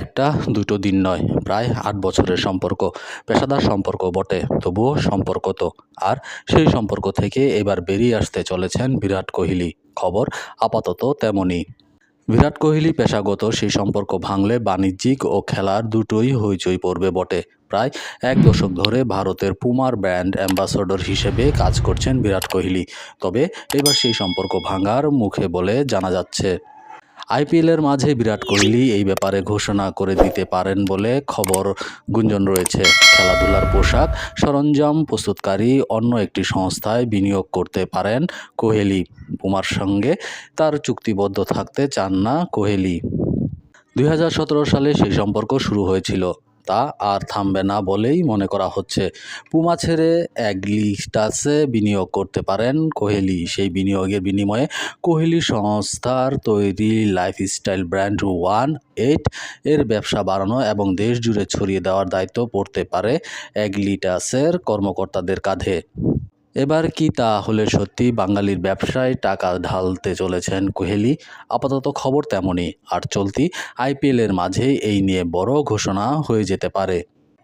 একটা দুটো দিন নয়, প্রায় ৮ বছরের সম্পর্ক। পেশাদার সম্পর্ক বটে, তবুও সম্পর্ক তো। আর সেই সম্পর্ক থেকে এবার বেরিয়ে আসতে চলেছেন বিরাট কোহলি। খবর আপাতত তেমনই। বিরাট কোহলি পেশাগত সেই সম্পর্ক ভাঙলে বাণিজ্যিক ও খেলার দুটোই হইচই পড়বে বটে। প্রায় ১ দশক ধরে ভারতের পুমার ব্র্যান্ড অ্যাম্বাসেডর হিসেবে কাজ করছেন বিরাট কোহলি। তবে এবার সেই সম্পর্ক ভাঙার মুখে বলে জানা যাচ্ছে। আইপিএলের মাঝে বিরাট কোহলি এই ব্যাপারে ঘোষণা করে দিতে পারেন বলে গুঞ্জন রয়েছে। খেলাধুলার পোশাক সরঞ্জাম প্রস্তুতকারী অন্য একটি সংস্থায় বিনিয়োগ করতে পারেন কোহলি। পুমার সঙ্গে তার চুক্তিবদ্ধ থাকতে চান না কোহলি। ২০১৭ সালে সেই সম্পর্ক শুরু হয়েছিল, তা আর থামবে না বলেই মনে করা হচ্ছে। পুমা ছেড়ে অ্যাডিডাসে বিনিয়োগ করতে পারেন কোহলি। সেই বিনিয়োগের বিনিময়ে কোহলি সংস্থার তৈরি লাইফস্টাইল ব্র্যান্ড 1-8 এর ব্যবসা বাড়ানো এবং দেশ জুড়ে ছড়িয়ে দেওয়ার দায়িত্ব পড়তে পারে অ্যাডিডাসের কর্মকর্তাদের কাঁধে। এবার কি তাহলে সত্যি বাঙালির ব্যবসায় টাকা ঢালতে চলেছেন কোহলি? আপাতত খবর তেমনই। আর চলতি আইপিএলের মাঝে এই নিয়ে বড় ঘোষণা হয়ে যেতে পারে।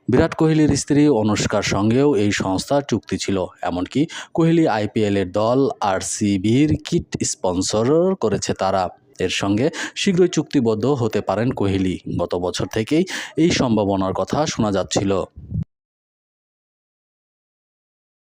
বিরাট কোহলির স্ত্রী অনুষ্কার সঙ্গেও এই সংস্থার চুক্তি ছিল। এমনকি কোহলি আইপিএলের দল আরসিবির কিট স্পন্সর করেছে তারা। এর সঙ্গে শীঘ্রই চুক্তিবদ্ধ হতে পারেন কোহলি। গত বছর থেকেই এই সম্ভাবনার কথা শোনা যাচ্ছিল।